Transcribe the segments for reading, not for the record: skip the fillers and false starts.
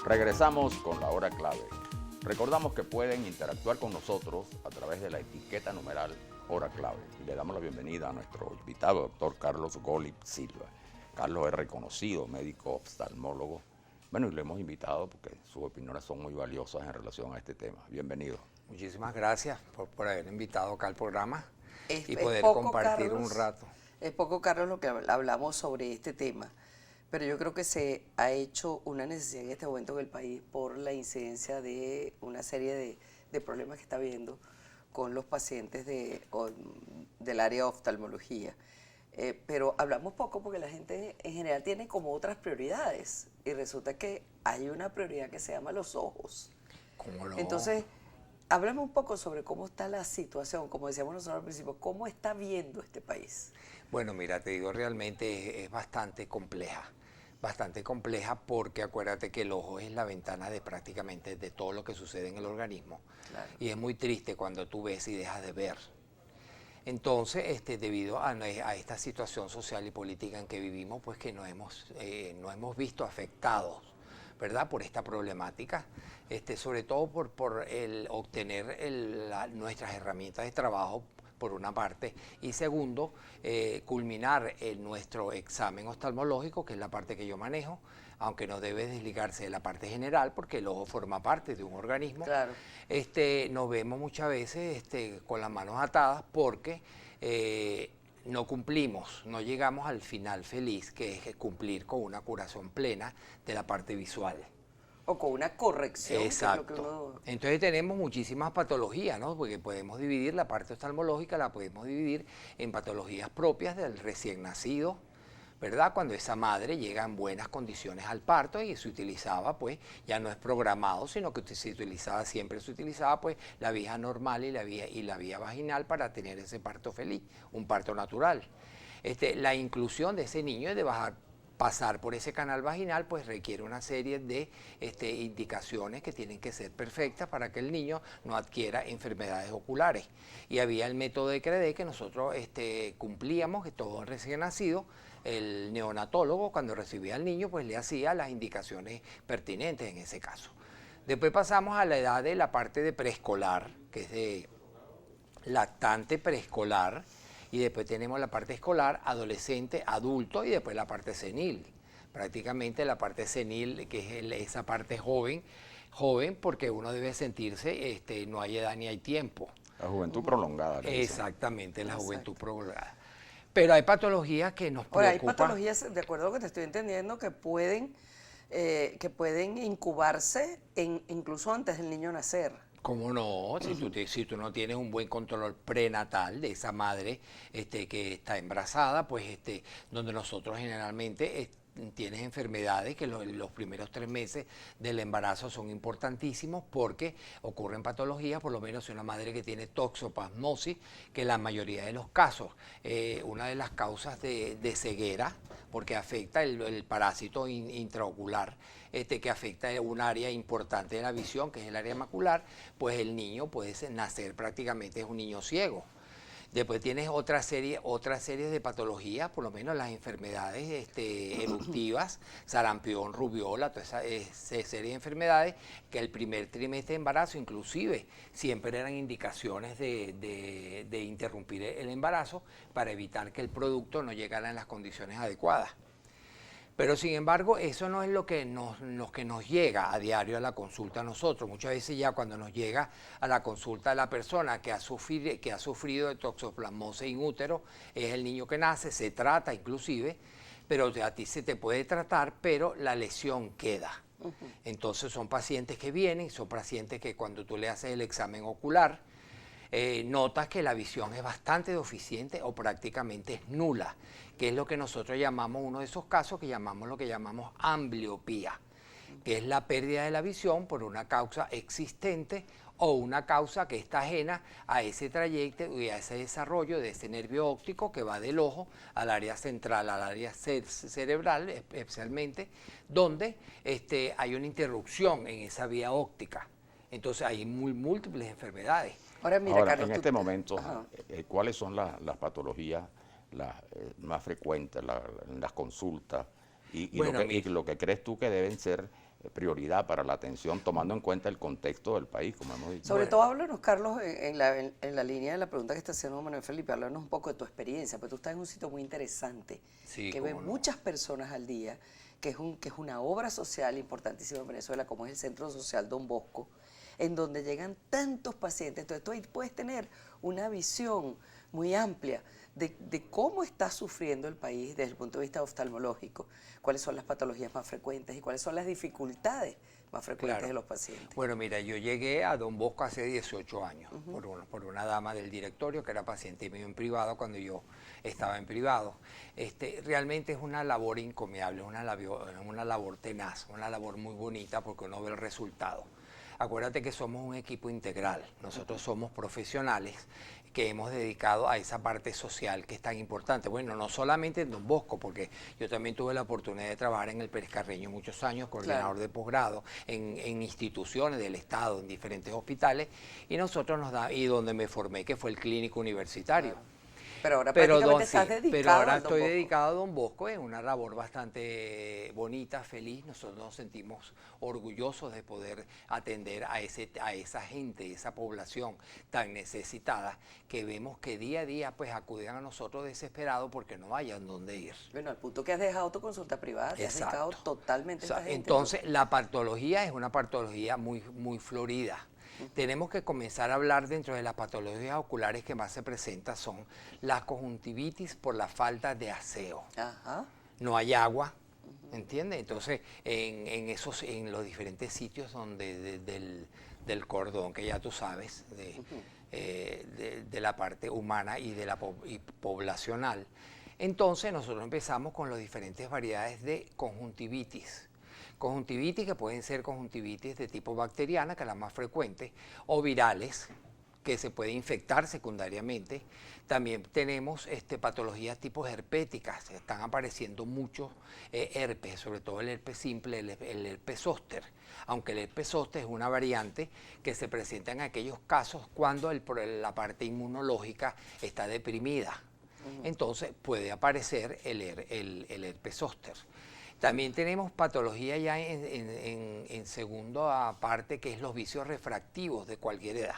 Regresamos con la hora clave. Recordamos que pueden interactuar con nosotros a través de la etiqueta numeral hora clave. Y le damos la bienvenida a nuestro invitado, doctor Carlos Golib Silva. Carlos es reconocido médico oftalmólogo. Bueno, y lo hemos invitado porque sus opiniones son muy valiosas en relación a este tema. Bienvenido. Muchísimas gracias por haber invitado acá al programa y Es poder poco, compartir Carlos, un rato. Es poco, Carlos, lo que hablamos sobre este tema, pero yo creo que se ha hecho una necesidad en este momento en el país por la incidencia de una serie de problemas que está habiendo con los pacientes del área de oftalmología. Pero hablamos poco porque la gente en general tiene como otras prioridades y resulta que hay una prioridad que se llama los ojos. ¿Cómo no? Entonces, háblame un poco sobre cómo está la situación, como decíamos nosotros al principio, cómo está viendo este país. Bueno, mira, te digo, realmente es bastante compleja porque acuérdate que el ojo es la ventana de prácticamente de todo lo que sucede en el organismo. Claro. Y es muy triste cuando tú ves y dejas de ver. Entonces, debido a esta situación social y política en que vivimos, pues que nos hemos visto afectados, ¿verdad?, por esta problemática, sobre todo por el obtener nuestras herramientas de trabajo, por una parte, y segundo, culminar nuestro examen oftalmológico, que es la parte que yo manejo, aunque no debe desligarse de la parte general, porque el ojo forma parte de un organismo. Claro. Nos vemos muchas veces con las manos atadas porque no cumplimos, no llegamos al final feliz, que es cumplir con una curación plena de la parte visual. O con una corrección. Exacto. Que es lo que uno... Entonces tenemos muchísimas patologías, ¿no? Porque podemos dividir la parte oftalmológica, la podemos dividir en patologías propias del recién nacido, ¿verdad? Cuando esa madre llega en buenas condiciones al parto y se utilizaba, pues, ya no es programado, sino que siempre se utilizaba, pues, la vía normal y la vía vaginal para tener ese parto feliz, un parto natural. La inclusión de ese niño es de pasar por ese canal vaginal, pues requiere una serie de indicaciones que tienen que ser perfectas para que el niño no adquiera enfermedades oculares. Y había el método de CREDE que nosotros cumplíamos, que todo recién nacido, el neonatólogo cuando recibía al niño, pues le hacía las indicaciones pertinentes en ese caso. Después pasamos a la edad de la parte de preescolar, que es de lactante preescolar, y después tenemos la parte escolar, adolescente, adulto y después la parte senil. Prácticamente la parte senil, que es esa parte joven porque uno debe sentirse, no hay edad ni hay tiempo. La juventud prolongada. Exactamente, la juventud prolongada. Pero hay patologías que nos preocupan. Ahora, hay patologías, de acuerdo a lo que te estoy entendiendo, que pueden incubarse incluso antes del niño nacer. ¿Cómo no? Si tú no tienes un buen control prenatal de esa madre que está embarazada, pues donde nosotros generalmente tienes enfermedades que los primeros 3 meses del embarazo son importantísimos porque ocurren patologías, por lo menos una madre que tiene toxoplasmosis, que la mayoría de los casos, una de las causas de ceguera, porque afecta el parásito intraocular, que afecta un área importante de la visión, que es el área macular, pues el niño puede nacer prácticamente es un niño ciego. Después tienes otra serie de patologías, por lo menos las enfermedades eruptivas, sarampión, rubiola, toda esa serie de enfermedades que el primer trimestre de embarazo inclusive siempre eran indicaciones de interrumpir el embarazo para evitar que el producto no llegara en las condiciones adecuadas. Pero sin embargo, eso no es lo que nos llega a diario a la consulta a nosotros. Muchas veces ya cuando nos llega a la consulta la persona que ha sufrido de toxoplasmosis in útero, es el niño que nace, se trata inclusive, pero a ti se te puede tratar, pero la lesión queda. Entonces son pacientes que vienen, son pacientes que cuando tú le haces el examen ocular, notas que la visión es bastante deficiente o prácticamente es nula, que es lo que nosotros llamamos, uno de esos casos que llamamos lo que llamamos ambliopía, que es la pérdida de la visión por una causa existente o una causa que está ajena a ese trayecto y a ese desarrollo de ese nervio óptico que va del ojo al área central, al área cerebral especialmente, donde hay una interrupción en esa vía óptica. Entonces hay múltiples enfermedades. Ahora, mira, Carlos, en este momento, ¿cuáles son las patologías más frecuentes en las consultas? Y lo que crees tú que deben ser prioridad para la atención, tomando en cuenta el contexto del país, como hemos dicho. Sobre todo, háblanos, Carlos, en la línea de la pregunta que está haciendo Manuel Felipe, háblanos un poco de tu experiencia, porque tú estás en un sitio muy interesante, Sí, que ve cómo no. muchas personas al día, que es una obra social importantísima en Venezuela, como es el Centro Social Don Bosco, en donde llegan tantos pacientes. Entonces tú ahí puedes tener una visión muy amplia de cómo está sufriendo el país desde el punto de vista oftalmológico, cuáles son las patologías más frecuentes y cuáles son las dificultades más frecuentes de los pacientes. Bueno, mira, yo llegué a Don Bosco hace 18 años por una dama del directorio que era paciente mío en privado cuando yo estaba en privado. Realmente es una labor encomiable, una labor tenaz, una labor muy bonita porque uno ve el resultado. Acuérdate que somos un equipo integral, nosotros somos profesionales que hemos dedicado a esa parte social que es tan importante. Bueno, no solamente en Don Bosco, porque yo también tuve la oportunidad de trabajar en el Pérez Carreño muchos años, coordinador de posgrado, en instituciones del Estado, en diferentes hospitales, y y donde me formé, que fue el Clínico Universitario. Pero ahora prácticamente estás dedicado pero ahora al Don estoy Bosco. dedicado a Don Bosco, es una labor bastante bonita, feliz. Nosotros nos sentimos orgullosos de poder atender a esa gente, esa población tan necesitada, que vemos que día a día pues acuden a nosotros desesperados porque no hayan dónde ir. Bueno, al punto que has dejado tu consulta privada, te has dedicado totalmente a esta gente. Entonces, la patología es una patología muy, muy florida. Tenemos que comenzar a hablar dentro de las patologías oculares que más se presentan son la conjuntivitis por la falta de aseo. Ajá. No hay agua, ¿entiendes? Entonces, en los diferentes sitios del cordón, que ya tú sabes, de la parte humana y de la poblacional, entonces nosotros empezamos con las diferentes variedades de conjuntivitis. Conjuntivitis que pueden ser conjuntivitis de tipo bacteriana, que es la más frecuente, o virales, que se puede infectar secundariamente. También tenemos patologías tipo herpéticas, están apareciendo muchos herpes, sobre todo el herpes simple, el herpes zóster, aunque el herpes zóster es una variante que se presenta en aquellos casos cuando la parte inmunológica está deprimida. Entonces puede aparecer el herpes zóster. También tenemos patología ya en segunda parte, que es los vicios refractivos de cualquier edad.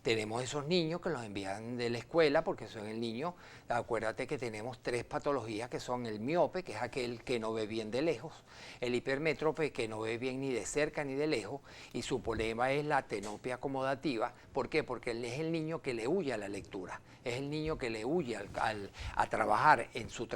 Tenemos esos niños que los envían de la escuela porque son el niño. Acuérdate que tenemos 3 patologías que son el miope, que es aquel que no ve bien de lejos, el hipermétrope, que no ve bien ni de cerca ni de lejos, y su problema es la atenopia acomodativa. ¿Por qué? Porque él es el niño que le huye a la lectura, es el niño que le huye a trabajar,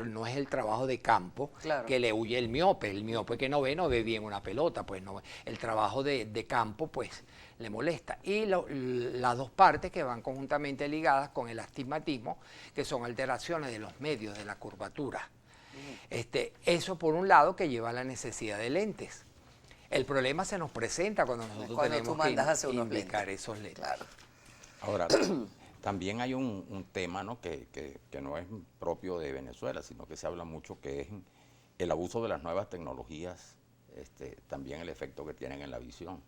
no es el trabajo de campo, claro, que le huye el miope que no ve bien una pelota, pues no, el trabajo de campo pues le molesta. Y las dos partes que van conjuntamente ligadas con el astigmatismo, que son alteraciones de los medios de la curvatura. Eso por un lado, que lleva a la necesidad de lentes. El problema se nos presenta cuando nosotros tenemos que indicar esos lentes. Claro. Ahora, también hay un tema, ¿no?, que no es propio de Venezuela, sino que se habla mucho, que es el abuso de las nuevas tecnologías, también el efecto que tienen en la visión.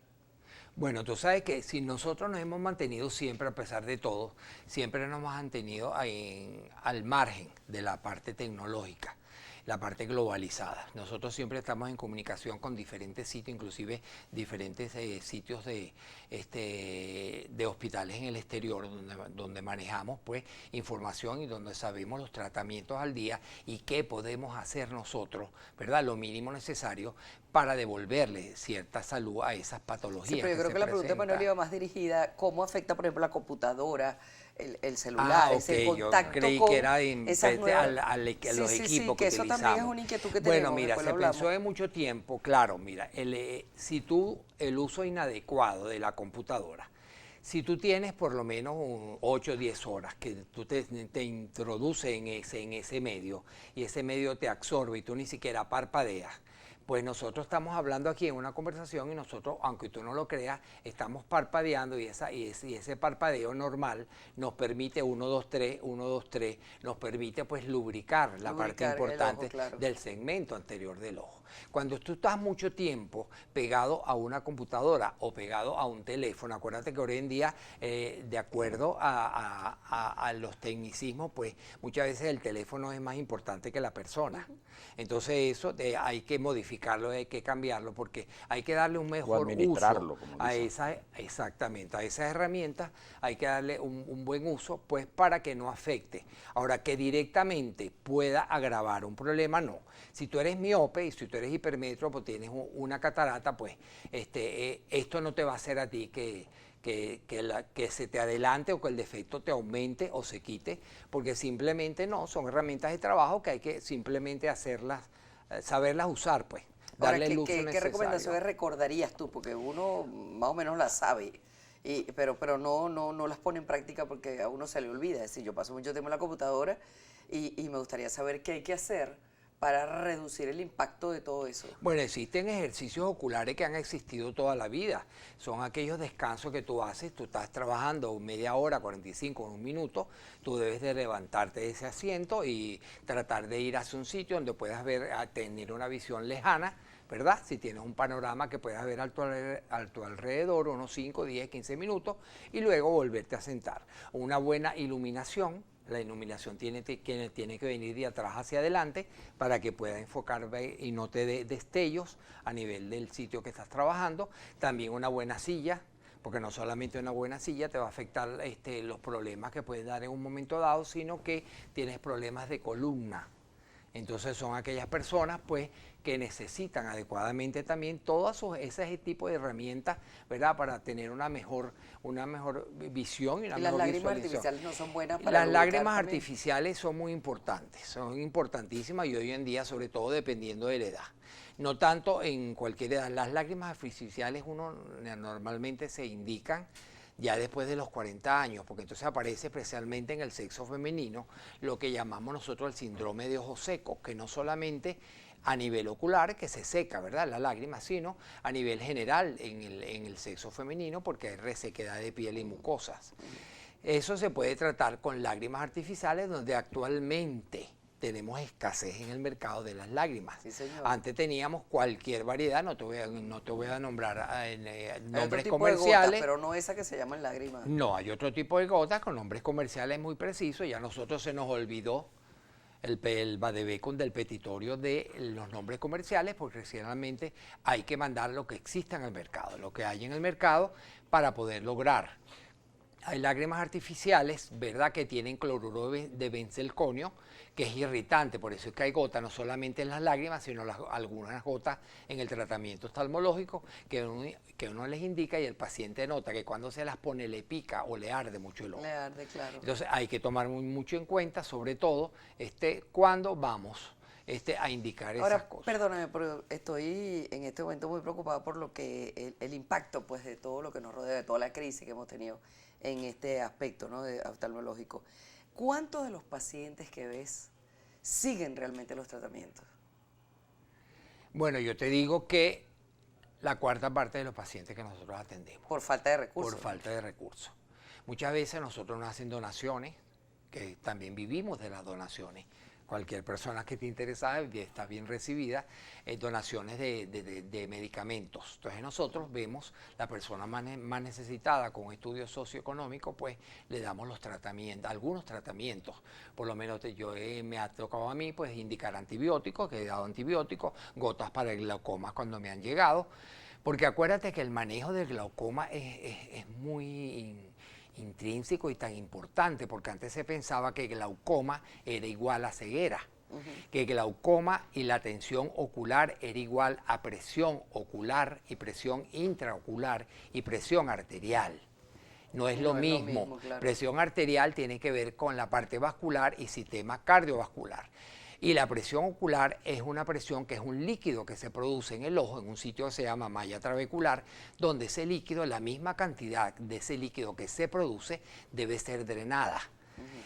Bueno, tú sabes que si nosotros nos hemos mantenido siempre, a pesar de todo, siempre nos hemos mantenido al margen de la parte tecnológica, la parte globalizada. Nosotros siempre estamos en comunicación con diferentes sitios, inclusive diferentes sitios de hospitales en el exterior, donde manejamos pues información y donde sabemos los tratamientos al día y qué podemos hacer nosotros, ¿verdad? Lo mínimo necesario para devolverle cierta salud a esas patologías. Sí, pero yo creo que la pregunta de Manuel iba más dirigida, ¿cómo afecta, por ejemplo, la computadora, el celular, ese contacto yo creí con que era a los equipos que eso utilizamos. También es una inquietud que tenemos. Bueno, mira, se pensó de mucho tiempo, claro, mira, si el uso inadecuado de la computadora, si tú tienes por lo menos 8 o 10 horas que tú te introduces en ese medio y ese medio te absorbe y tú ni siquiera parpadeas, pues nosotros estamos hablando aquí en una conversación y nosotros, aunque tú no lo creas, estamos parpadeando y ese parpadeo normal nos permite 1, 2, 3, nos permite pues lubricar la parte importante ojo, claro, del segmento anterior del ojo. Cuando tú estás mucho tiempo pegado a una computadora o pegado a un teléfono, acuérdate que hoy en día, de acuerdo a los tecnicismos, pues muchas veces el teléfono es más importante que la persona. Entonces eso hay que modificar modificarlo, hay que cambiarlo, porque hay que darle un mejor administrarlo, uso como a dicen. exactamente, a esas herramientas, hay que darle un buen uso, pues para que no afecte. Ahora, que directamente pueda agravar un problema, no. Si tú eres miope y si tú eres hipermetro, pues tienes una catarata, pues esto no te va a hacer a ti que se te adelante o que el defecto te aumente o se quite, porque simplemente no, son herramientas de trabajo que hay que simplemente hacerlas, saberlas usar, pues, Ahora, darle el uso ¿qué necesario. recomendaciones recordarías tú? Porque uno más o menos las sabe, pero no las pone en práctica porque a uno se le olvida. Es decir, yo paso mucho tiempo en la computadora y me gustaría saber qué hay que hacer para reducir el impacto de todo eso. Bueno, existen ejercicios oculares que han existido toda la vida. Son aquellos descansos que tú haces, tú estás trabajando media hora, 45, un minuto, tú debes de levantarte de ese asiento y tratar de ir hacia un sitio donde puedas ver, tener una visión lejana, ¿verdad? Si tienes un panorama que puedas ver a tu alrededor, unos 5, 10, 15 minutos, y luego volverte a sentar. Una buena iluminación. La iluminación tiene que venir de atrás hacia adelante para que pueda enfocar y no te dé destellos a nivel del sitio que estás trabajando. También una buena silla, porque no solamente una buena silla te va a afectar los problemas que puedes dar en un momento dado, sino que tienes problemas de columna. Entonces son aquellas personas pues que necesitan adecuadamente también todos ese tipo de herramientas, ¿verdad? Para tener una mejor visión y una Y las mejor lágrimas visualización. artificiales no son buenas para Las lubricar lágrimas también. artificiales son muy importantes, son importantísimas y hoy en día, sobre todo dependiendo de la edad. No tanto en cualquier edad. Las lágrimas artificiales normalmente se indican ya después de los 40 años, porque entonces aparece especialmente en el sexo femenino lo que llamamos nosotros el síndrome de ojos secos, que no solamente a nivel ocular, que se seca, ¿verdad?, la lágrima, sino a nivel general en el sexo femenino, porque hay resequedad de piel y mucosas. Eso se puede tratar con lágrimas artificiales, donde actualmente tenemos escasez en el mercado de las lágrimas. Sí, señor. Antes teníamos cualquier variedad, no te voy a nombrar nombres tipo comerciales. de gotas, pero no esa que se llaman lágrimas. No, hay otro tipo de gotas con nombres comerciales muy precisos. Ya a nosotros se nos olvidó el vademecum del petitorio de los nombres comerciales, porque generalmente hay que mandar lo que exista en el mercado, lo que hay en el mercado para poder lograr. Hay lágrimas artificiales, ¿verdad?, que tienen cloruro de benzelconio, que es irritante, por eso es que hay gotas, no solamente en las lágrimas, sino algunas gotas en el tratamiento oftalmológico que uno les indica y el paciente nota que cuando se las pone le pica o le arde mucho el ojo. Le arde, claro. Entonces hay que tomar mucho en cuenta, sobre todo, cuando vamos a indicar esas cosas. Perdóname, pero estoy en este momento muy preocupada por lo que el impacto pues de todo lo que nos rodea, de toda la crisis que hemos tenido en este aspecto, ¿no?, de oftalmológico. ¿Cuántos de los pacientes que ves siguen realmente los tratamientos? Bueno, yo te digo que la cuarta parte de los pacientes que nosotros atendemos. Por falta de recursos. Por falta de recursos. Muchas veces nosotros nos hacen donaciones, que también vivimos de las donaciones. Cualquier persona que esté interesada está bien recibida, donaciones de medicamentos. Entonces nosotros vemos la persona más necesitada con estudios socioeconómicos, pues le damos los tratamientos, algunos tratamientos. Por lo menos me ha tocado a mí pues indicar antibióticos, que he dado antibióticos, gotas para el glaucoma cuando me han llegado. Porque acuérdate que el manejo del glaucoma es muy intrínseco y tan importante, porque antes se pensaba que glaucoma era igual a ceguera, que glaucoma y la tensión ocular era igual a presión ocular y presión intraocular y presión arterial. No es lo mismo. Claro. Presión arterial tiene que ver con la parte vascular y sistema cardiovascular. Y la presión ocular es una presión que es un líquido que se produce en el ojo, en un sitio que se llama malla trabecular, donde ese líquido, la misma cantidad de ese líquido que se produce, debe ser drenada.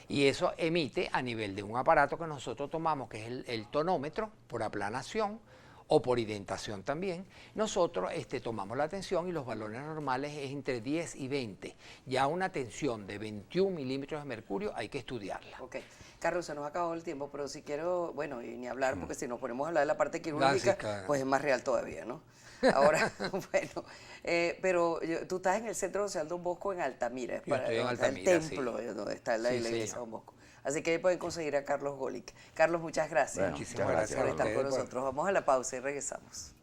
Y eso emite a nivel de un aparato que nosotros tomamos, que es el tonómetro, por aplanación o por indentación también. Nosotros tomamos la tensión y los valores normales es entre 10 y 20. Ya una tensión de 21 milímetros de mercurio hay que estudiarla. Ok. Carlos, se nos ha acabado el tiempo, pero si quiero, bueno, y ni hablar, porque si nos ponemos a hablar de la parte quirúrgica, pues es más real todavía, ¿no? Ahora, bueno, pero tú estás en el Centro Social Don Bosco en Altamira, Yo estoy en donde está Altamira, el templo, sí. donde está la Sí, iglesia señor. Don Bosco. Así que ahí pueden conseguir a Carlos Golic. Carlos, muchas gracias, Bueno, Muchísimas muchas gracias gracias por a estar con ustedes por- nosotros. Vamos a la pausa y regresamos.